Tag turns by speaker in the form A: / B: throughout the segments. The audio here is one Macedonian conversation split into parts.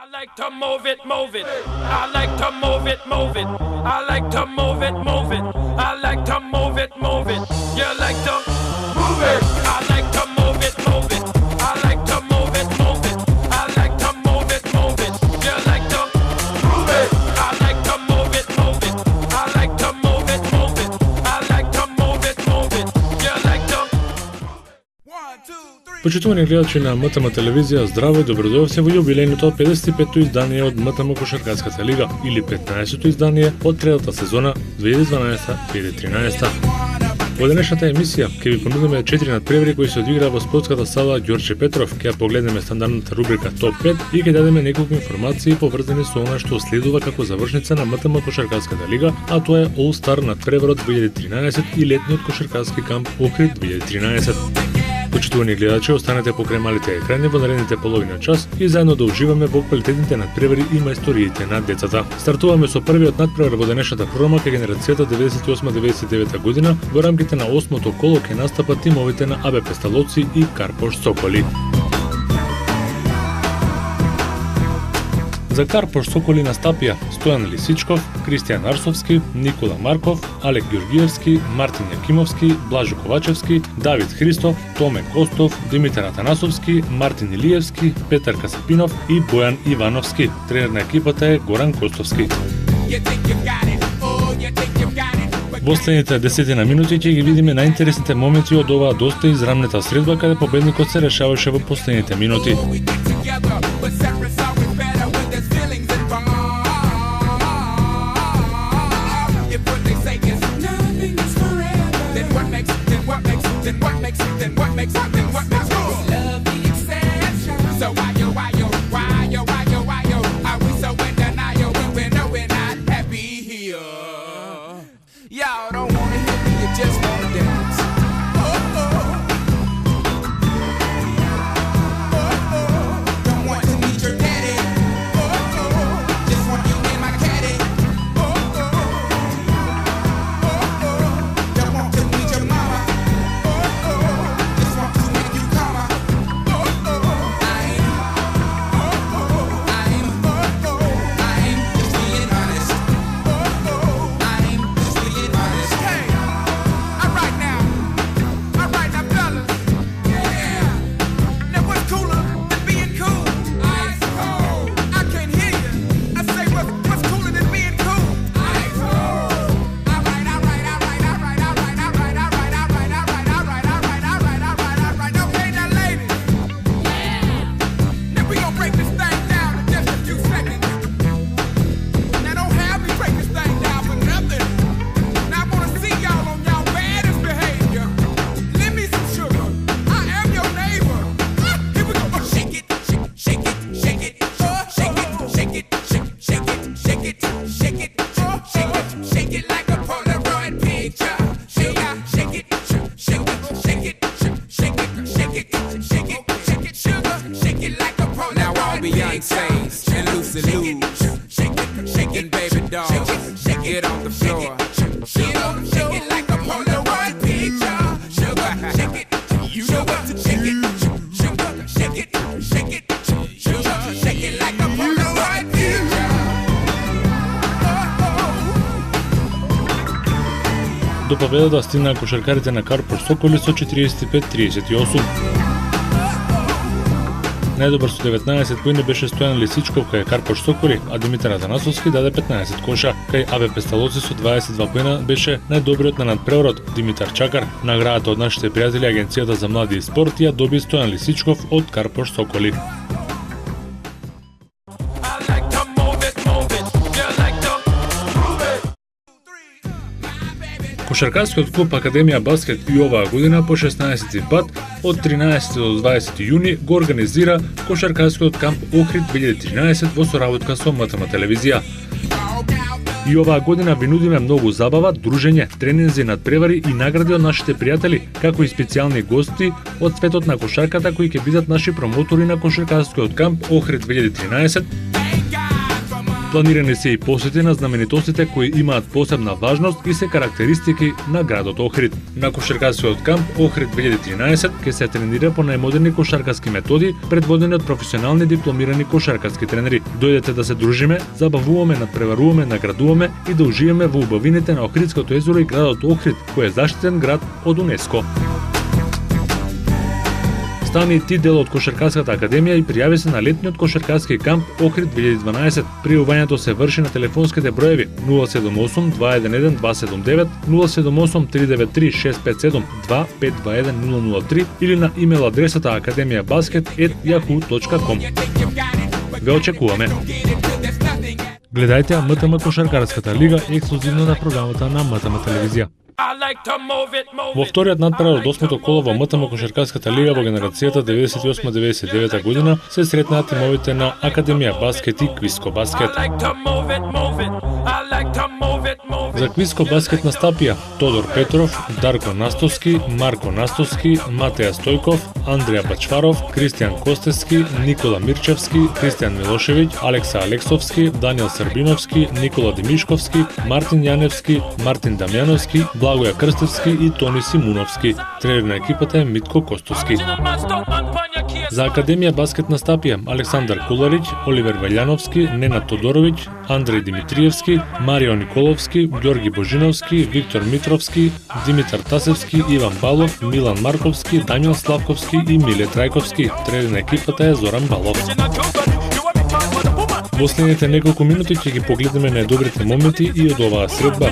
A: I like to move it, move it. I like to move it, move it. I like to move it, move it. I like to move it, move it. You like to move it. I like to move it, move it. I like to move it, move it. I like to move it, move it. You like to move it. I like to move it, move it. I like to move it, move it. I like to move it, move it. You like to.
B: Почитувани гледачи на МТМ телевизија, здраво и добродојавте во јубилејното 55-то издание од МТМ Кошаркарската лига или 15-то издание од третата сезона 2012-2013. Во денешната емисија ќе ви понудиме 4 надпревари кои се одиграа во спортската сала Ѓорче Петров, ќе погледнеме стандардната рубрика Топ 5 и ќе дадеме неколку информации поврзани со она што следува како завршница на МТМ Кошаркарската лига, а тоа е All Star надпреварот 2013 и летниот кошаркарски камп Охрид 2013. Почитувани гледачи, останете покрај малите екрани во наредните половина час и заедно да уживаме во квалитетните надпревари и мајсториите на децата. Стартуваме со првиот надпревар во денешната програма кај генерацијата 98-99 година. Во рамките на 8-то коло ќе настапат тимовите на АБ Песталоци и Карпош Соколи. За Карпош Соколи настапија Стојан Лисичков, Кристијан Арсовски, Никола Марков, Алек Ѓургиевски, Мартин Јакимовски, Блажо Ковачевски, Давид Христов, Томе Костов, Димитар Атанасовски, Мартин Илиевски, Петар Касапинов и Бојан Ивановски. Тренер на екипата е Горан Костовски. Во следните 10 минути ќе ги видиме најинтересните моменти од оваа доста израмнета средба каде победникот се решаваше во последните минути. До победата стигнаа кошаркарите на Карпош Соколи со 45-38. Најдобар со 19 поени беше Стојан Лисичков кај Карпош Соколи, а Димитар Атанасовски даде 15 коша. Кај АБ Песталоци со 22 поена беше најдобриот на надпреварот Димитар Чакар. Наградата од нашите пријатели Агенцијата за млади и спорт ја доби Стојан Лисичков од Карпош Соколи. Кошаркарскиот клуб Академија Баскет и оваа година по 16 пат од 13 до 20 јуни го организира Кошаркарскиот камп Охрид 2013 во соработка со МТМ телевизија. И оваа година ви нудиме многу забава, дружење, тренинзи, надпревари и награди од нашите пријатели, како и специјални гости од светот на кошарката кои ќе бидат наши промотори на Кошаркарскиот камп Охрид 2013. Планирани се и посети на знаменитостите кои имаат посебна важност и се карактеристики на градот Охрид. На кошаркарскиот камп Охрид 2013 ќе се тренира по најмодерни кошаркарски методи, предводени од професионални дипломирани кошаркарски тренери. Дојдете да се дружиме, забавуваме, надпреваруваме, наградуваме и да уживаме во убавините на Охридското езеро и градот Охрид, кој е заштитен град од УНЕСКО. Стани и ти дел од Кошаркарската академија и пријави се на летниот кошаркарски камп Охрид 2012. Пријавувањето се врши на телефонските броеви 078 211 279, 078 393 657, 2521 003 или на имейл адресата academiabasket@yahoo.com. Ве очекуваме. Гледајте МТМ Кошаркарската лига ексклузивно на програмата на МТМ телевизија. Во вториот надпревар од 8-то коло во МТМ Кошаркарската лига во генерацијата 98-99 година се сретнаа тимовите на Академија Баскет и Квиско Баскет. За Квиско Баскет настапија Тодор Петров, Дарко Настовски, Марко Настовски, Матеја Стојков, Андреја Бачваров, Кристијан Костевски, Никола Мирчевски, Кристијан Милошевиќ, Алекса Алексовски, Даниел Србиновски, Никола Димишковски, Мартин Јаневски, Мартин Дамјановски, Благоја Крстевски и Тони Симуновски. Тренер на екипата е Митко Костовски. За Академија Баскет настапија Александар Куларич, Оливер Велјановски, Ненад Тодоровиќ, Андреј Димитриевски, Марио Николовски, Ѓорги Божиновски, Виктор Митровски, Димитар Тасевски, Иван Балов, Милан Марковски, Дамјан Славковски и Миле Трајковски. Тренер на екипата е Зоран Балов. Во следните неколку минути ќе ги погледнеме најдобрите моменти и од оваа средба.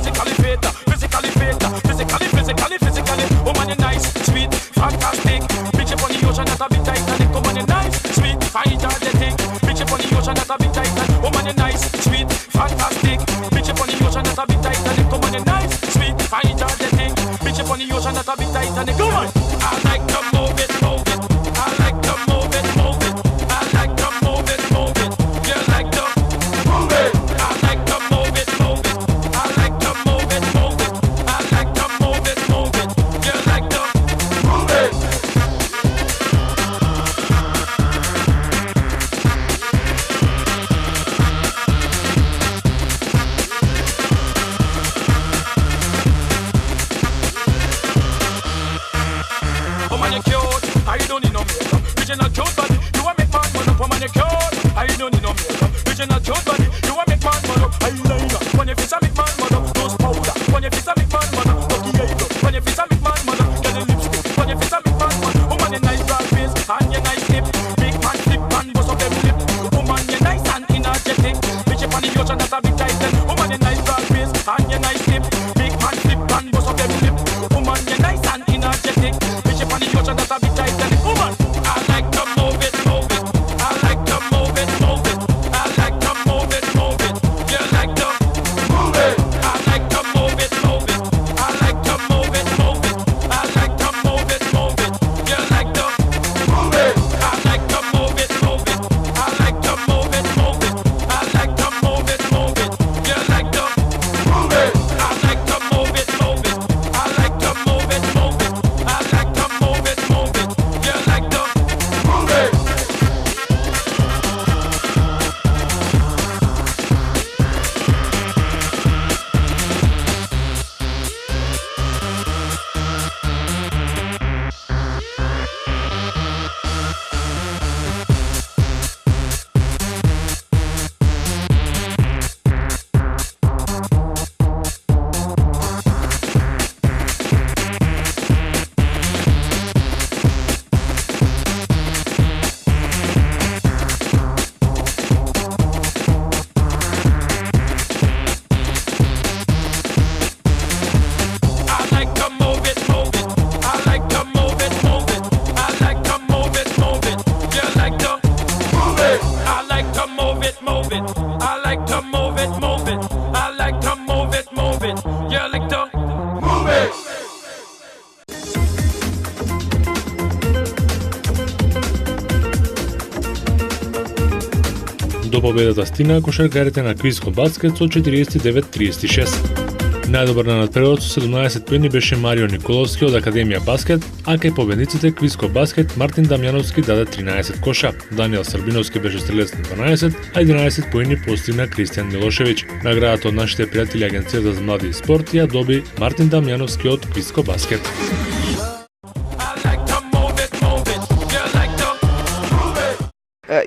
B: До победата стигнаа кошаркарите на Квиско Баскет со 49-36. Најдобар на надпреварот со 17 поени беше Марио Николовски од Академија Баскет, а кај победниците Квиско Баскет Мартин Дамјановски даде 13 коша, Даниел Србиновски беше стрелец на 12, а 11 поени постигна Кристијан Милошевиќ. Наградата од нашите пријатели Агенцијата за млади и спорт ја доби Мартин Дамјановски од Квиско Баскет.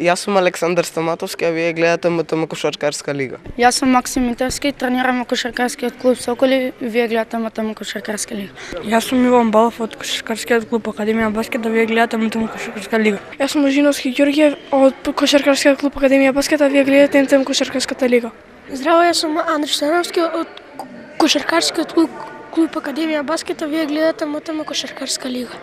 C: Јас сум Александар Стаматовски, а вие гледате МТМ Кошаркарска лига.
D: Јас сум Максим Митевски, тренирам во Кошаркарскиот клуб Соколи, вие гледате МТМ Кошаркарска лига.
E: Јас сум Иван Балов од Кошаркарскиот клуб Академија Баскет, а вие гледате МТМ Кошаркарска лига.
F: Јас сум Ожиновски Ѓорѓе од Кошаркарскиот клуб Академија Баскет, а вие гледате МТМ Кошаркарската лига.
G: Здраво, јас сум Андрей Становски од Кошаркарскиот клуб Академија Баскет, а вие гледате МТМ Кошаркарска лига.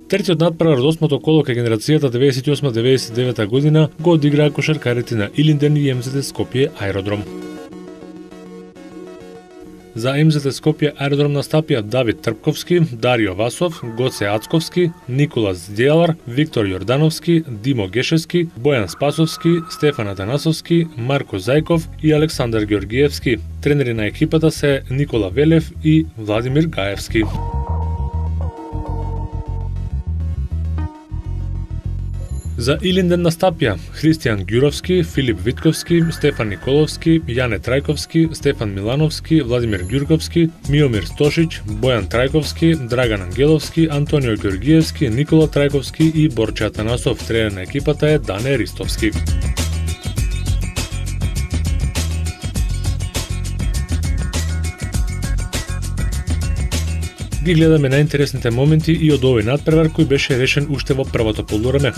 B: Третиот надпревар од осмото коло кај генерацијата 98-99 година го одиграа кошаркарите на Илинден и МЗТ Скопје аеродром. За МЗТ Скопје аеродром настапија Давид Трпковски, Дарио Васов, Гоце Ацковски, Николас Дјелар, Виктор Јордановски, Димо Гешевски, Бојан Спасовски, Стефан Атанасовски, Марко Зајков и Александар Ѓоргиевски. Тренери на екипата се Никола Велев и Владимир Гаевски. За Илинден настапија Христијан Ѓуровски, Филип Витковски, Стефан Николовски, Јане Трајковски, Стефан Милановски, Владимир Ѓурковски, Миомир Стошиć, Бојан Трајковски, Драган Ангеловски, Антонио Ѓоргиевски, Никола Трајковски и Борче Атанасов. Тренер на екипата е Дане Ристовски. Ги гледаме најинтересните моменти и од овој надпревар кој беше решен уште во првото полувреме.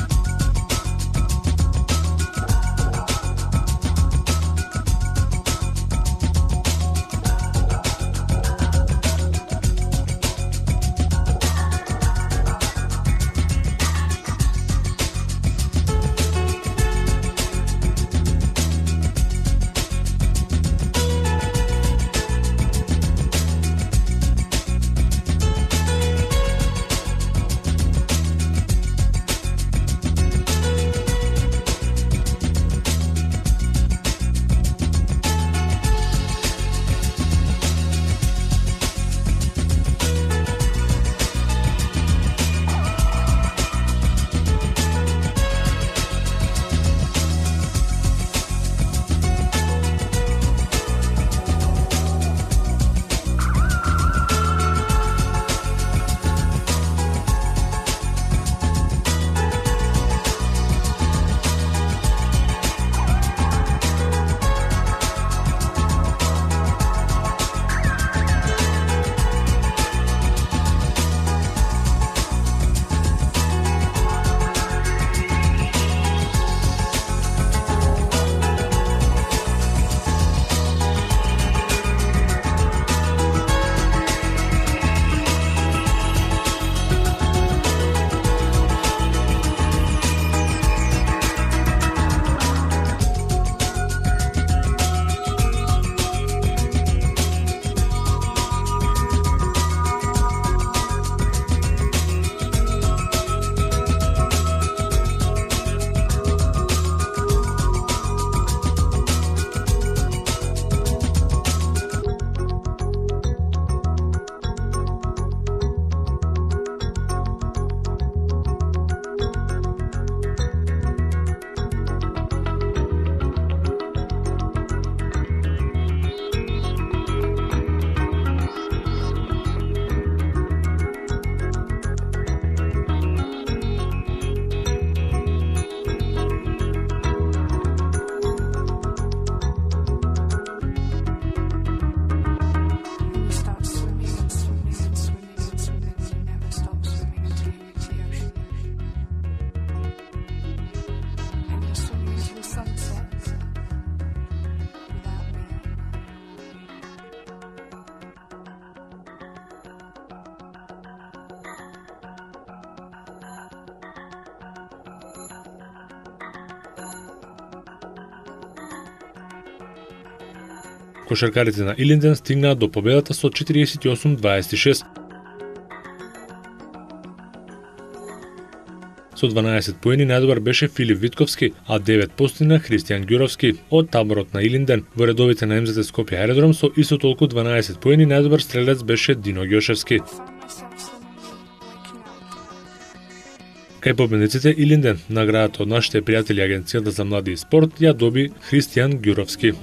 B: Кошаркарите на Илинден стигнаа до победата со 48-26. Со 12 поени најдобар беше Филип Витковски, а 9 постигна Христијан Ѓуровски од таборот на Илинден. Во редовите на МЗД Скопје аеродром со исто толку 12 поени најдобар стрелец беше Дино Ѓошевски. Кај победниците Илинден, наградата од нашите пријатели Агенцијата за млади и спорт ја доби Христијан Ѓуровски.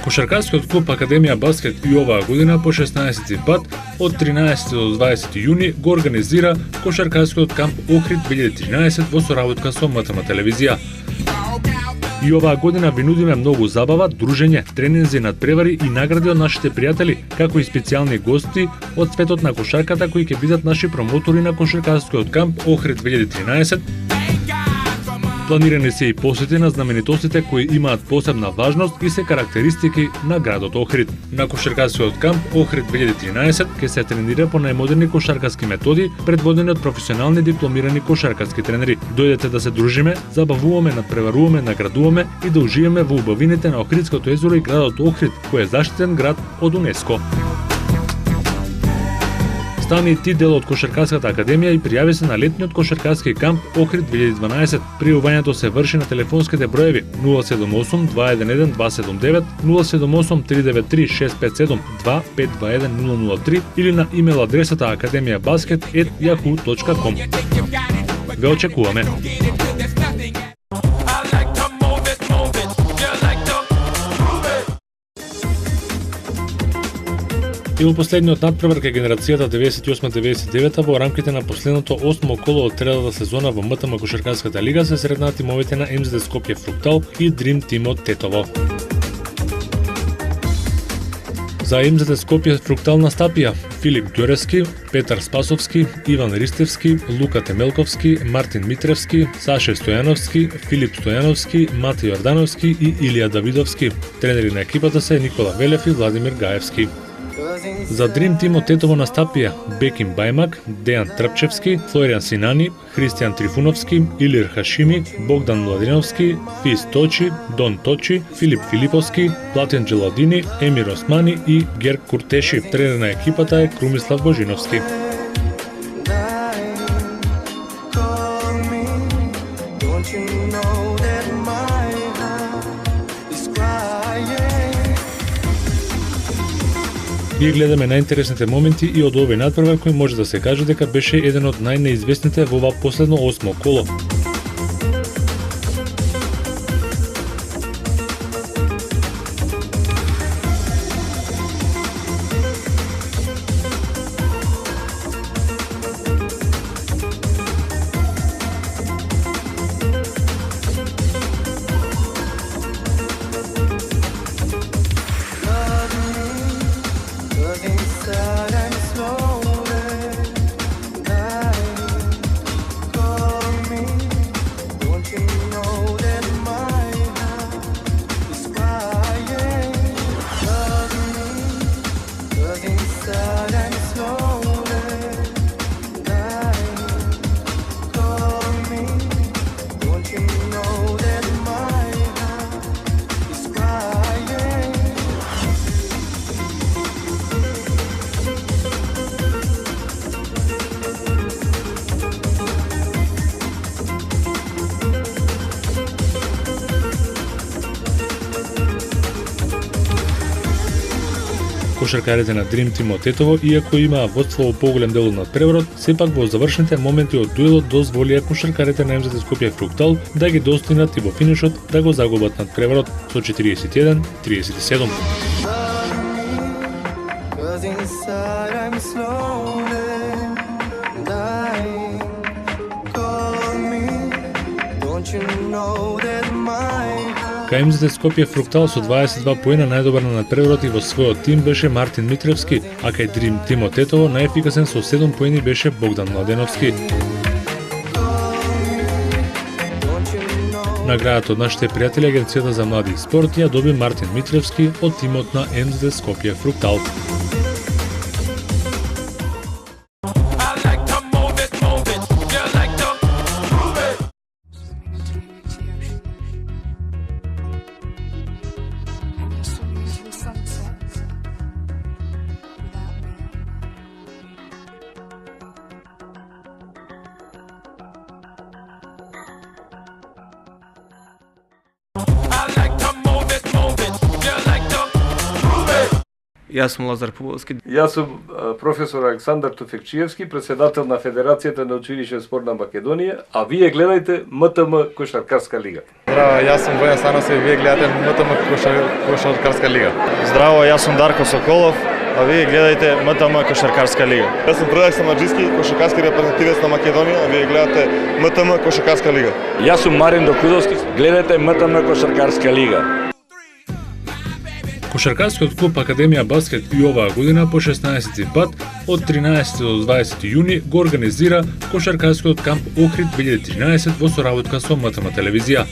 B: Кошаркарскиот клуб Академија Баскет и оваа година по 16 пат од 13 до 20 јуни го организира Кошаркарскиот камп Охрид 2013 во соработка со МТМ телевизија. И оваа година ви нудиме многу забава, дружење, тренинзи, надпревари и награди од нашите пријатели, како и специјални гости од светот на кошарката кои ќе бидат наши промотори на Кошаркарскиот камп Охрид 2013. Планирани се и посети на знаменитостите кои имаат посебна важност и се карактеристики на градот Охрид. На Кошаркарскиот камп Охрид 2013 ќе се тренира по најмодерни кошаркарски методи, предводени од професионални дипломирани кошаркарски тренери. Дојдете да се дружиме, забавуваме, надпреваруваме, наградуваме и да уживаме во убавините на Охридското езеро и градот Охрид, кој е заштитен град од УНЕСКО. Стани и ти дел од Кошаркарската академија и пријави се на летниот кошаркарски камп Охрид 2012. Пријавувањето се врши на телефонските броеви 078 211 279, 078 393 657, 2521 003 или на имейл адресата academiabasket@yahoo.com. Ве очекуваме. И во последниот надпревар кај генерацијата 98-99 во рамките на последното 8 коло од третата сезона во МТМ Кошаркарската лига се сретнаа тимовите на МЗД Скопје Фруктал и Дрим тимот Тетово. За МЗД Скопје Фруктал настапија Филип Ѓоревски, Петар Спасовски, Иван Ристевски, Лука Темелковски, Мартин Митревски, Саше Стојановски, Филип Стојановски, Мати Јордановски и Илија Давидовски. Тренери на екипата се Никола Велев и Владимир Гаевски. За Дрим тимот Тетово настапија Беким Бајмак, Дејан Трпчевски, Флоријан Синани, Христијан Трифуновски, Илир Хашими, Богдан Младиновски, Фис Точи, Дон Точи, Филип Филиповски, Платен Джеладини, Емир Османи и Герк Куртеши. Тренер на екипата е Крумислав Божиновски. Ние гледаме најинтересните моменти и од овој надпревар кој може да се каже дека беше еден од најнеизвестните во ова последно 8 коло. Кошаркарите на Дрим тимот Тетово, иако имаа водство во поголем дел од надпреварот, сепак во завршните моменти од дуелот дозволија кошаркарите на МЗД Скопје Фруктал да ги достигнат и во финишот да го загубат надпреварот со 41-37. Кај МЗД Скопје Фруктал со 22 поена најдобар на надпреварот и во својот тим беше Мартин Митревски, а кај Дрим тимот Тетово најефикасен со 7 поени беше Богдан Младеновски. Наградата од нашите пријатели Агенцијата за млади и спорт ја доби Мартин Митревски од тимот на МЗД Скопје Фруктал.
H: Јас сум Лазар Пуволски.
I: Јас сум професор Александар Туфекчиевски, председател на Федерацијата на училишен спорт на Македонија, а вие гледајте МТМ Кошаркарска лига.
J: Здраво, јас сум Војан Станосов и вие гледате МТМ Кошаркарска лига.
K: Здраво, јас сум Дарко Соколов, а вие гледајте МТМ Кошаркарска лига.
L: Јас сум Предраг Самаджиски, кошаркарски репрезентативец на Македонија, а вие гледате МТМ Кошаркарска лига.
M: Јас сум Марин Докудовски, гледате МТМ Кошаркарска лига.
B: Кошаркарскиот клуб Академија Баскет и оваа година по 16-ти пат од 13 до 20 јуни го организира Кошаркарскиот камп Охрид 2013 во соработка со МТМ телевизија.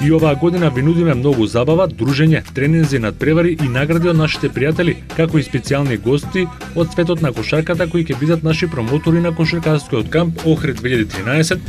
B: И оваа година ви нудиме многу забава, дружење, тренинзи, надпревари и награди од нашите пријатели, како и специјални гости од светот на кошарката кои ќе бидат наши промотори на Кошаркарскиот камп Охрид 2013.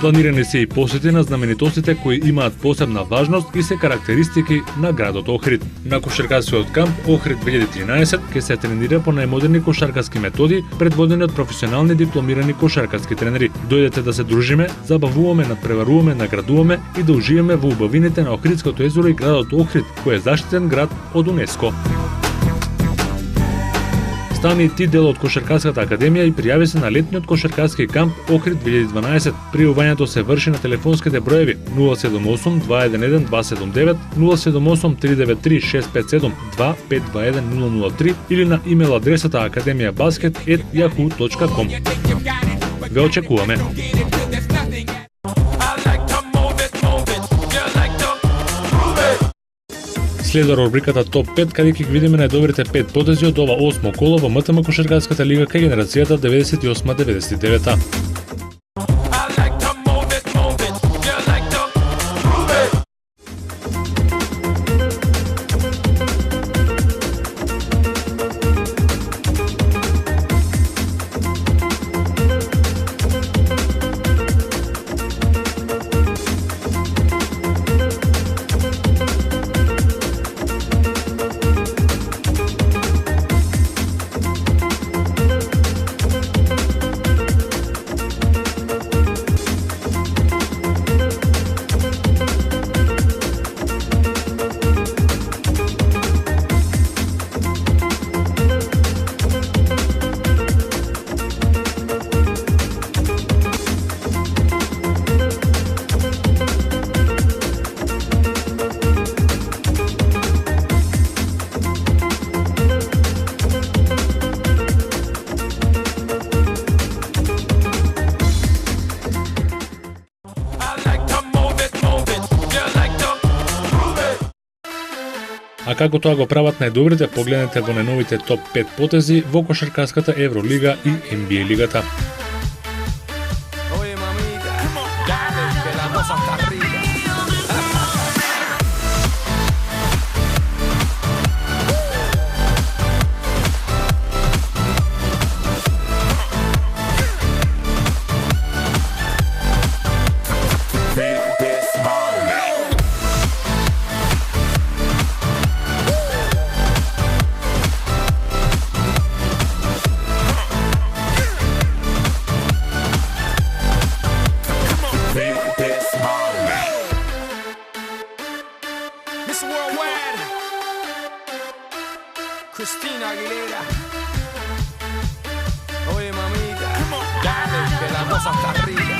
B: Планирани се и посети на знаменитостите кои имаат посебна важност и се карактеристики на градот Охрид. На Кошаркарскиот камп Охрид 2013 ќе се тренира по најмодерни кошаркарски методи, предводени од професионални дипломирани кошаркарски тренери. Дојдете да се дружиме, забавуваме, надпреваруваме, наградуваме и да уживаме во убавините на Охридското езеро и градот Охрид, кој е заштитен град од УНЕСКО. Стани и ти дел од Кошаркарската академија и пријави се на летниот кошаркарски камп Охрид 2012. Пријавувањето се врши на телефонските броеви 078 211 279, 078 393 657, 2521 003 или на имейл адресата academiabasket@yahoo.com. Ве очекуваме. Следва рубриката Топ 5, каде ќе ги видиме најдобрите 5 потези од ова 8 коло во МТМ Кошаркарската лига кај генерацијата 98-99. А како тоа го прават најдобрите, погледнете во најновите топ 5 потези во кошаркарската Евролига и NBA лигата.
A: Christina Aguilera. Oye, mamita, dale, que la cosa está rica.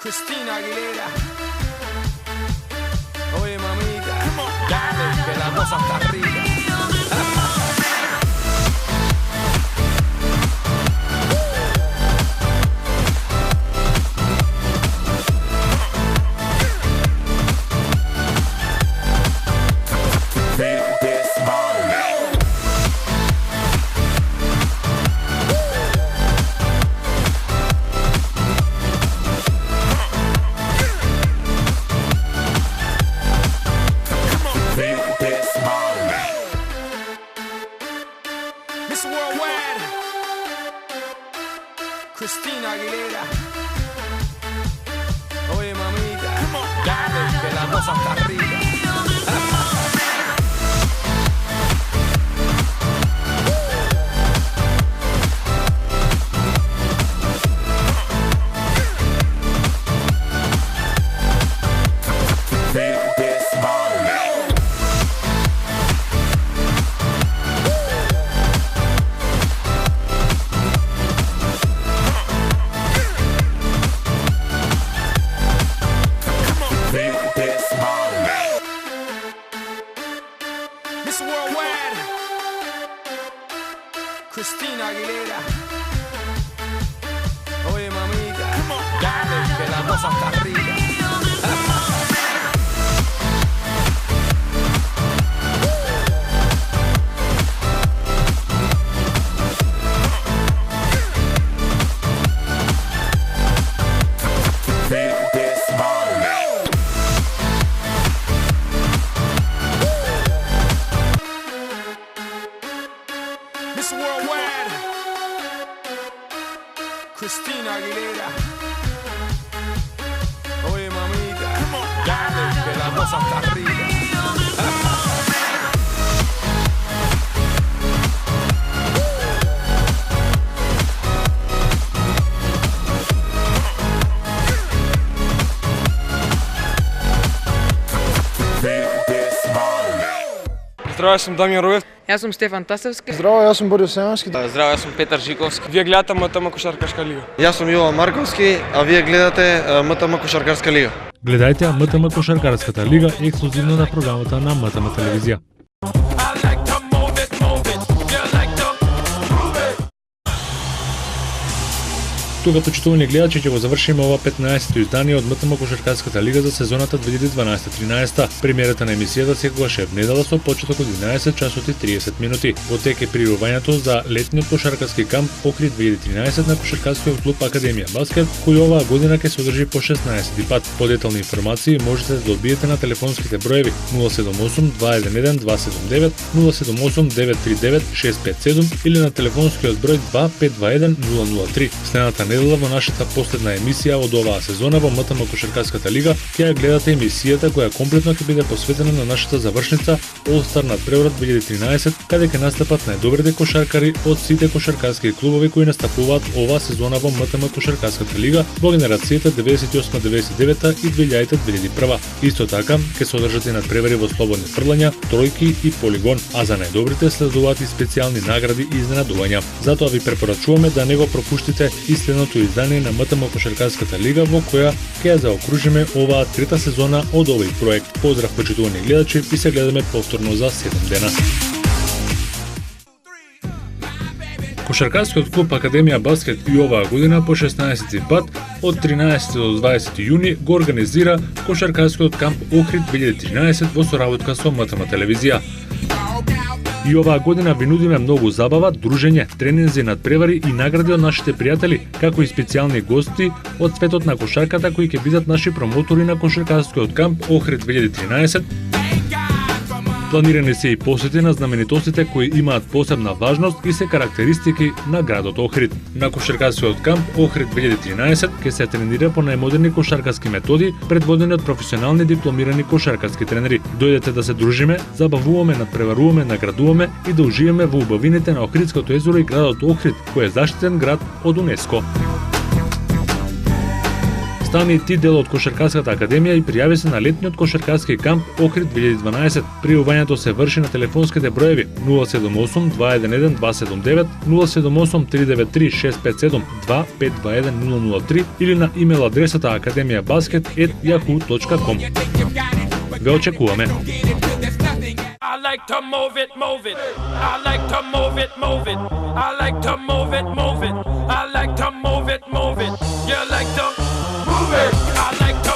A: Christina Aguilera. Oye, mamita, dale, que la cosa está rica. worldwide. Christina Aguilera. Oye, mamita, dale, que la cosa está arriba. Miss Worldwide, Christina Aguilera. Oye, mamita, dale, que la cosa está arriba. Miss Worldwide, Christina Aguilera. Oye, mamita, dale, que la cosa está arriba.
H: Здраво, јас сум Дамјан Роев.
N: Јас сум Стефан Тасевски.
H: Здраво, јас сум Борис Семански.
N: Здраво, јас сум Петар Жиковски.
H: Вие гледате МТМ Кошаркарска лига.
J: Јас сум Јован Марковски, а вие гледате МТМ Кошаркарска лига.
B: Гледајте МТМ Кошаркарската лига ексклузивно на програмата на МТМ телевизија. Тука, почитувани гледачи, ќе го завршиме ова 15-то издание од МТМ Кошаркарската лига за сезоната 2012-13. Премиерата на емисијата секогаш е внедела со почеток од 11 часот и 30 минути. Во тек е прирувањето за летниот кошаркарски камп Охрид 2013 на кошаркарскиот клуб Академија Баскет, кој оваа година ќе се одржи по 16 пат. Подетални информации можете да добиете на телефонските броеви 078 211 279, 078 939 657 или на телефонскиот број 2521 003. Следната недела во нашата последна емисија од оваа сезона во МТМ Кошаркарската лига ќе ја гледате емисијата која комплетно ќе биде посветена на нашата завршница All-Star надпреврат 2013, каде ќе настапат најдобрите кошаркари од сите кошаркарски клубови кои настапуваат оваа сезона во МТМ Кошаркарската лига во генерацијата 98-99 и 2000-2001. Исто така ќе се одржат и надпревари во слободни фрлања, тројки и полигон, а за најдобрите следуваат и специјални награди и изненадувања. Затоа ви препорачуваме да не го пропуштите и следното издание на МТМ Кошаркарската лига во која ќе ја заокружиме оваа трета сезона од овој проект. Поздрав, почитувани гледачи, и се гледаме повторно за 7 дена. Кошаркарскиот клуб Академија Баскет и оваа година по 16 пат од 13 до 20 јуни го организира Кошаркарскиот камп Охрид 2013 во соработка со МТМ телевизија. И оваа година ви нудиме многу забава, дружење, тренинзи, надпревари и награди од нашите пријатели, како и специјални гости од светот на кошарката кои ќе бидат наши промотори на Кошаркарскиот камп Охрид 2013. Планирани се и посети на знаменитостите кои имаат посебна важност и се карактеристики на градот Охрид. На Кошаркарскиот камп Охрид 2013 ќе се тренира по најмодерни кошаркарски методи, предводени од професионални дипломирани кошаркарски тренери. Дојдете да се дружиме, забавуваме, надпреваруваме, наградуваме и да уживаме во убавините на Охридското езеро и градот Охрид, кој е заштитен град од УНЕСКО. Стани и ти дел од Кошаркарската академија и пријави се на летниот кошаркарски камп Охрид 2012. Пријавувањето се врши на телефонските броеви 078 211 279, 078 393 657, 2521 003 или на имейл адресата academiabasket@yahoo.com. Ве очекуваме.
A: I like to move it, move it. I like to move it, move it. I like to move it, move it. I like to move it, move it. You like to move it. I like to